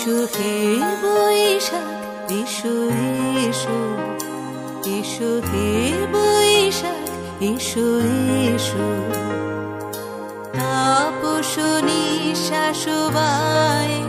এসো হে বৈশাখ, এসো এসো, এসো হে বৈশাখ, এসো এসো। তাপস নিঃশ্বাস বায়ে